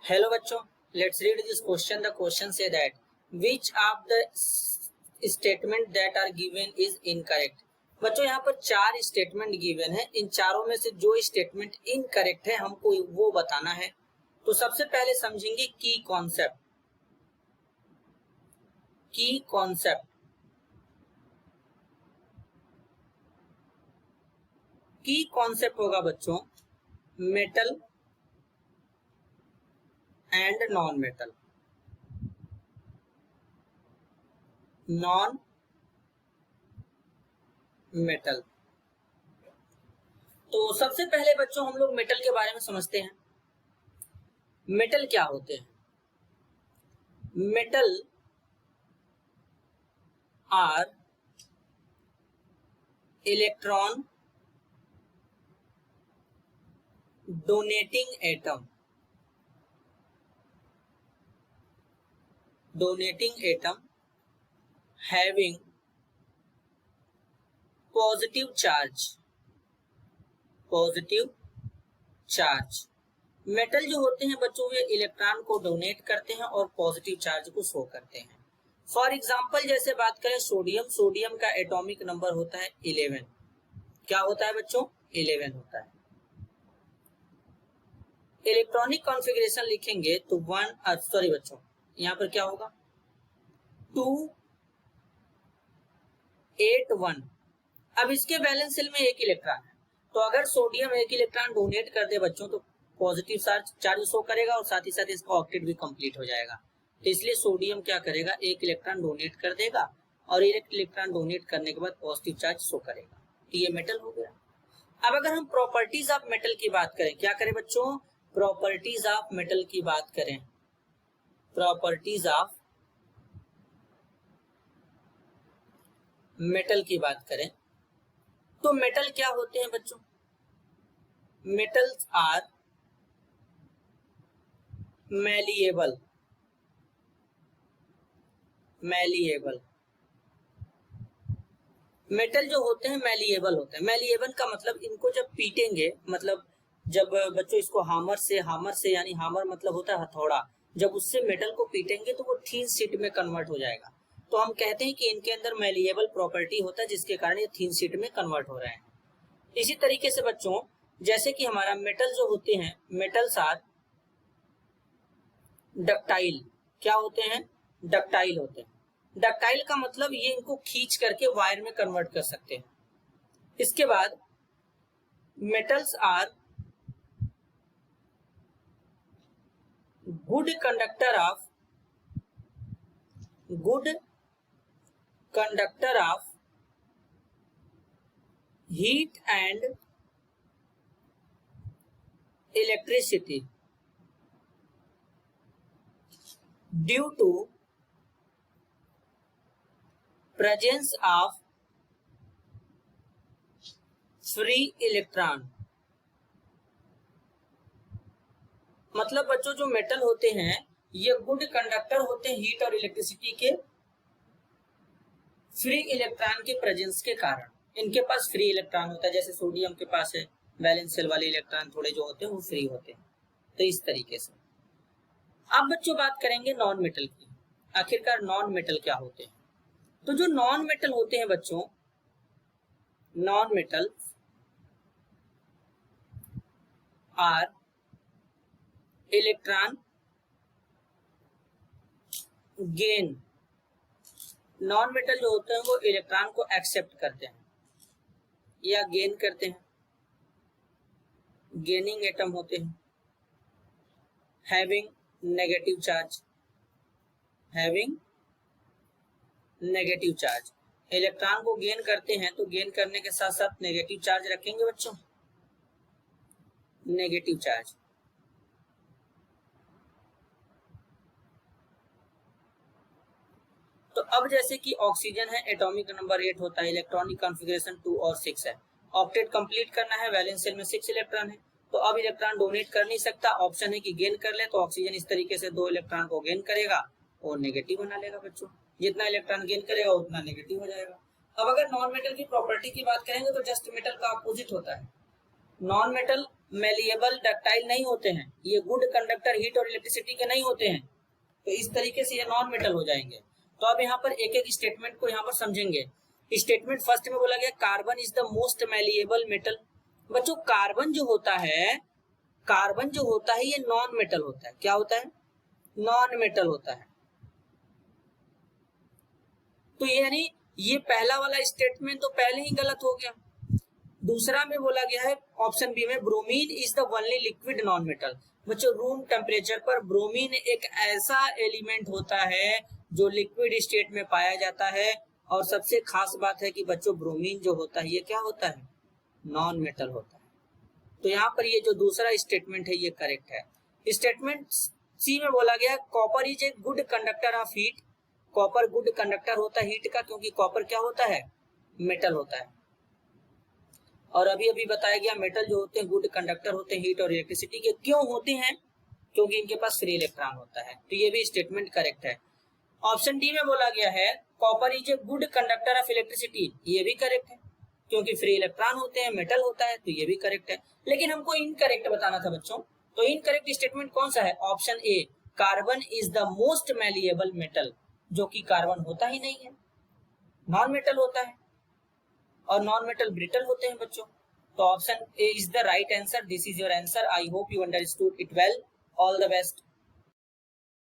Hello बच्चों, let's read this question. The question say that which of the statement that are given is incorrect. बच्चों यहाँ पर 4 statement given है, इन चारों में से जो स्टेटमेंट इनकरेक्ट है हमको वो बताना है। तो सबसे पहले समझेंगे की कॉन्सेप्ट। की कॉन्सेप्ट की कॉन्सेप्ट होगा बच्चों metal and non metal. Non metal. तो सबसे पहले बच्चों हम लोग मेटल के बारे में समझते हैं। मेटल क्या होते हैं? Metal are electron donating atom. Donating atom having positive charge. Positive charge. Metal जो होते हैं बच्चों वे इलेक्ट्रॉन को डोनेट करते हैं और पॉजिटिव चार्ज को शो करते हैं। फॉर एग्जांपल जैसे बात करें सोडियम, सोडियम का एटॉमिक नंबर होता है 11। क्या होता है बच्चों? 11 होता है। इलेक्ट्रॉनिक कॉन्फ़िगरेशन लिखेंगे तो बच्चों यहाँ पर क्या होगा 281। अब इसके वैलेंस शेल में एक इलेक्ट्रॉन है, तो अगर सोडियम एक इलेक्ट्रॉन डोनेट कर दे बच्चों तो पॉजिटिव चार्ज शो करेगा और साथ ही साथ इसका ऑक्टेट भी कंप्लीट हो जाएगा। तो इसलिए सोडियम क्या करेगा, एक इलेक्ट्रॉन डोनेट कर देगा और एक इलेक्ट्रॉन डोनेट करने के बाद पॉजिटिव चार्ज शो करेगा। तो ये मेटल हो गया। अब अगर हम प्रॉपर्टीज ऑफ मेटल की बात करें, क्या करें बच्चों? प्रॉपर्टीज ऑफ मेटल की बात करें। प्रॉपर्टीज ऑफ मेटल की बात करें तो मेटल क्या होते हैं बच्चों? Metals are malleable. Malleable. Metal जो होते हैं मैलिएबल होते हैं। मैलिएबल का मतलब इनको जब पीटेंगे, मतलब जब बच्चों इसको हामर से यानी हामर मतलब होता है हथौड़ा, जब उससे मेटल को पीटेंगे तो वो थीन शीट में कन्वर्ट हो जाएगा। तो हम कहते हैं कि इनके अंदर मैलिएबल प्रॉपर्टी होता है जिसके कारण ये थीन शीट में कन्वर्ट हो रहे हैं। इसी तरीके से बच्चों जैसे कि हमारा मेटल जो होते हैं, मेटल्स आर डक्टाइल। क्या होते हैं? डक्टाइल होते हैं। डक्टाइल का मतलब ये इनको खींच करके वायर में कन्वर्ट कर सकते हैं। इसके बाद metals are good conductor of heat and electricity due to presence of free electron। मतलब बच्चों जो मेटल होते हैं ये गुड कंडक्टर होते हैं हीट और इलेक्ट्रिसिटी के फ्री इलेक्ट्रॉन के प्रेजेंस के कारण। इनके पास फ्री इलेक्ट्रॉन होता है, जैसे सोडियम के पास है वैलेंस शेल वाले इलेक्ट्रॉन थोड़े जो होते हैं वो फ्री होते हैं। तो इस तरीके से अब बच्चों बात करेंगे नॉन मेटल की। आखिरकार नॉन मेटल क्या होते हैं? तो जो नॉन मेटल होते हैं बच्चों, non metal are electron gain. Non metal जो होते हैं वो इलेक्ट्रॉन को एक्सेप्ट करते हैं या गेन करते हैं। गेनिंग एटम होते हैं। Having negative charge. Having negative charge. Electron को गेन करते हैं तो गेन करने के साथ साथ नेगेटिव चार्ज रखेंगे बच्चों। Negative charge. तो अब जैसे कि ऑक्सीजन है, एटॉमिक नंबर 8 होता है, इलेक्ट्रॉनिक कॉन्फ़िगरेशन 2 और 6 है। ऑक्टेट कंप्लीट करना है, वैलेंस शेल में 6 इलेक्ट्रॉन है। तो अब इलेक्ट्रॉन डोनेट कर नहीं सकता, ऑप्शन है कि गेन कर ले। तो ऑक्सीजन इस तरीके से 2 इलेक्ट्रॉन को गेन करेगा और नेगेटिव बना लेगा बच्चों। जितना इलेक्ट्रॉन गेन करेगा उतना नेगेटिव हो जाएगा। अब अगर नॉन मेटल की प्रॉपर्टी की बात करेंगे तो जस्ट मेटल का अपोजिट होता है। नॉन मेटल मेलिएबल डक्टाइल नहीं होते हैं, ये गुड कंडक्टर हीट और इलेक्ट्रिसिटी के नहीं होते हैं, तो इस तरीके से ये नॉन मेटल हो जाएंगे। तो अब यहाँ पर एक एक स्टेटमेंट को यहाँ पर समझेंगे। स्टेटमेंट फर्स्ट में बोला गया carbon is the most malleable metal. बच्चों कार्बन जो होता है, कार्बन जो होता है ये नॉन मेटल होता है। क्या होता है? नॉन मेटल होता है। तो ये यानी ये पहला वाला स्टेटमेंट तो पहले ही गलत हो गया। दूसरा में बोला गया है ऑप्शन बी में bromine is the only liquid non metal. बच्चों रूम टेम्परेचर पर ब्रोमीन एक ऐसा एलिमेंट होता है जो लिक्विड स्टेट में पाया जाता है, और सबसे खास बात है कि बच्चों ब्रोमीन जो होता है ये क्या होता है? नॉन मेटल होता है। तो यहाँ पर ये जो दूसरा स्टेटमेंट है ये करेक्ट है। स्टेटमेंट सी में बोला गया copper is a good conductor of heat. Copper good conductor होता है हीट का, क्योंकि कॉपर क्या होता है? मेटल होता है। और अभी अभी बताया गया मेटल जो होते हैं गुड कंडक्टर होते हैं हीट और इलेक्ट्रिसिटी के। क्यों होते हैं? क्योंकि इनके पास फ्री इलेक्ट्रॉन होता है। तो ये भी स्टेटमेंट करेक्ट है। ऑप्शन डी में बोला गया है copper is a good conductor of electricity. ये भी करेक्ट है, क्योंकि फ्री इलेक्ट्रॉन होते हैं, मेटल होता है, तो ये भी करेक्ट है। लेकिन हमको इनकरेक्ट बताना था बच्चों, तो इनकरेक्ट स्टेटमेंट कौन सा है? Option A carbon is the most malleable metal, जो कि कार्बन होता ही नहीं है, नॉन मेटल होता है, और नॉन मेटल ब्रिटल होते हैं बच्चों। तो option A is the right answer. This is your answer. I hope you understood it well. All the best.